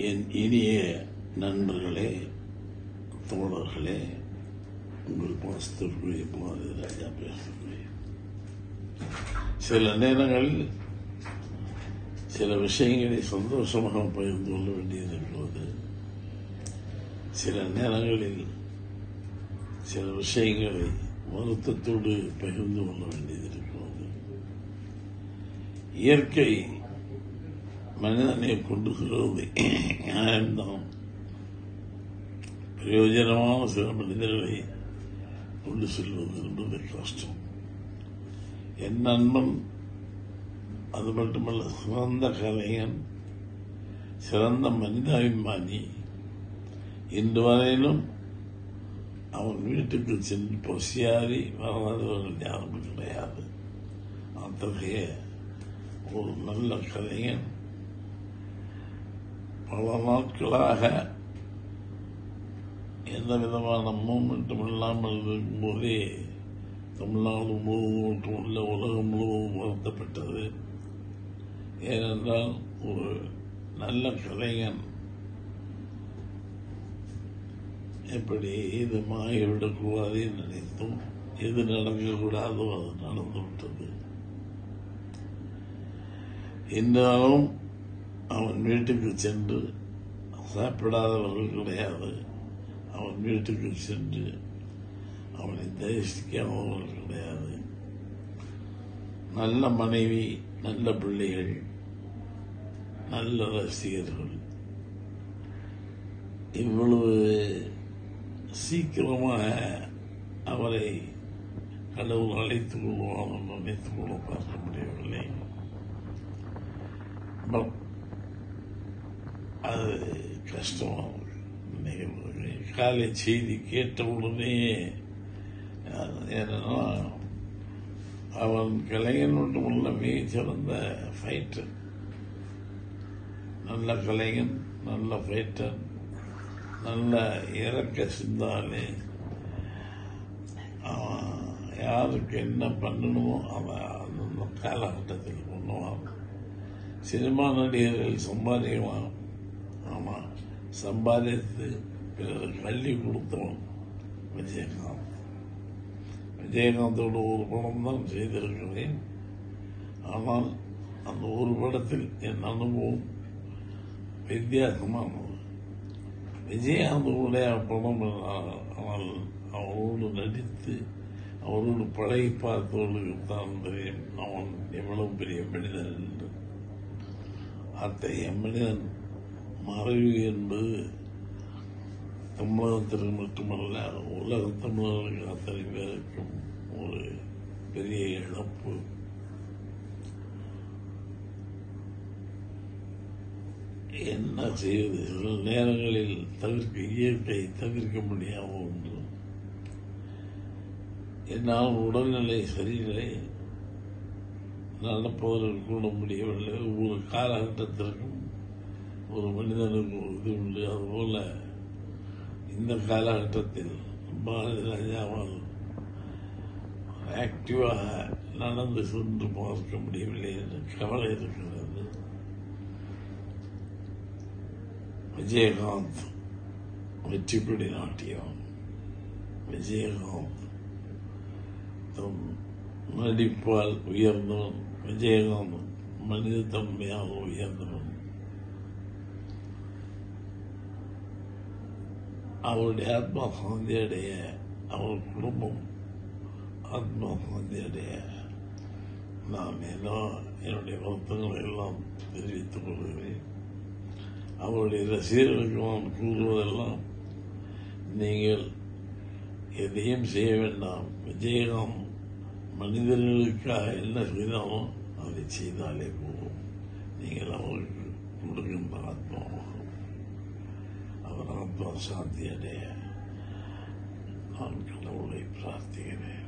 என் இனிய நண்பர்களே, தோழர்களே, உங்கள் பாஸ்தருக்குரிய பாரதி ராஜா பேசுகிறேன். சில நேரங்களில் சில விஷயங்களை சந்தோஷமாக பகிர்ந்து கொள்ள வேண்டியிருக்கிறது. சில நேரங்களில் சில விஷயங்களை வருத்தத்தோடு பகிர்ந்து கொள்ள வேண்டியதிருக்கிறது. இயற்கை மனிதனை கொண்டுகிறது. நியாயம்தான். பிரயோஜனமான சில மனிதர்களை கொண்டு செல்வது என்பது கஷ்டம். என் நண்பன், அது மட்டுமல்ல, சிறந்த கலைஞன், சிறந்த மனிதாபிமானி, இன்று வரையிலும் அவன் வீட்டுக்கு சென்று பசியாரி வராதவர்கள் யாரும் கிடையாது. அத்தகைய ஒரு நல்ல கலைஞன் பல நாட்களாக எந்த விதமான மூமெண்ட்டும் இல்லாமல் இருக்கும்போதே தமிழ்நாடு முழுவதும் உள்ள உலகம் முழுவதும் வருத்தப்பட்டது. ஏனென்றால் ஒரு நல்ல கலைஞன் எப்படி இது மாறிவிடக்கூடாது நினைத்தும் எது நடக்கக்கூடாதோ அது நடந்துவிட்டது. என்றாலும் அவன் வீட்டுக்கு சென்று சாப்பிடாதவர்கள் கிடையாது. அவன் வீட்டுக்கு சென்று அவனை தரிசிக்காதவர்கள் கிடையாது. நல்ல மனைவி, நல்ல பிள்ளைகள், நல்ல ரசிகர்கள். இவ்வளவு சீக்கிரமாக அவரை கடவுள் அழைத்துக் கொள்வான் நினைத்துக் கொள்ள பார்க்க முடியவில்லை. அது கஷ்டமான நிகழ்வு. காலை செய்தி கேட்டவுடனே, ஏன்னா அவன் கலைஞன் மட்டுமல்ல, மிக சிறந்த ஃபைட்டர். நல்ல கலைஞன், நல்ல ஃபைட்டர், நல்ல இறக்க சிந்தாலே. யாருக்கு என்ன பண்ணணுமோ அவன் அந்த காலகட்டத்தில் பண்ணுவான். சினிமா நடிகர்கள் சம்பாதிக்கலாம், ஆமா, சம்பாதித்து பிறருக்கு அள்ளி கொடுத்தவன் விஜயகாந்த். விஜயகாந்தோட ஒரு படம் தான் செய்திருக்கிறேன். ஆனால் அந்த ஒரு படத்தில் என் அனுபவம் வித்தியாசமானது. விஜயகாந்தோடைய படம், ஆனால் அவரோடு நடித்து அவரோடு பழகி பார்த்தவர்களுக்கு தான் தெரியும் அவன் எவ்வளவு பெரிய மனிதன் என்று. அத்தகைய மனிதன் மறைவு என்பது தமிழகத்திற்கு மட்டுமல்ல, உலக தமிழர்களுக்கு அத்தனை பேருக்கும் ஒரு பெரிய இழப்பு. என்ன செய்வது? சில நேரங்களில் இயற்கை தவிர்க்க முடியாத ஒன்று. என்னால் உடல்நிலை சரியில்லை, நடப்பவர்கள் கூட முடியவில்லை. ஒவ்வொரு காலகட்டத்திற்கும் ஒரு மனிதனுக்கு ஒரு இது உண்டு. அதுபோல இந்த காலகட்டத்தில் பாரதி ராஜாவால் ஆக்டிவாக நடந்து சென்று பார்க்க முடியவில்லை என்று கவலை இருக்கிறது. விஜயகாந்த் வெற்றிப்படி நாட்டியம். விஜயகாந்த் தம் நடிப்பால் உயர்ந்தவன். விஜயகாந்த் மனித தன்மையாக உயர்ந்தவன். அவருடைய ஆத்மா சாந்தி அடைய, அவர் குடும்பம் ஆத்மா சாந்தி அடைய நான் என்னுடைய வருத்தங்களை எல்லாம் தெரிவித்துக் கொள்கிறேன். அவருடைய ரசிகர்களுக்கு நான் கூறுவதெல்லாம், நீங்கள் எதையும் செய்ய வேண்டாம். விஜயகாந்த் மனிதர்களுக்காக என்ன செய்தாலும் அதை செய்தாலே போதும். நீங்கள் அவருக்கு கொடுக்கின்ற ஆத்மாவாகும். அவர் ஆத்மா சாந்தி அடைய நான் கடவுளை பிரார்த்திக்கிறேன்.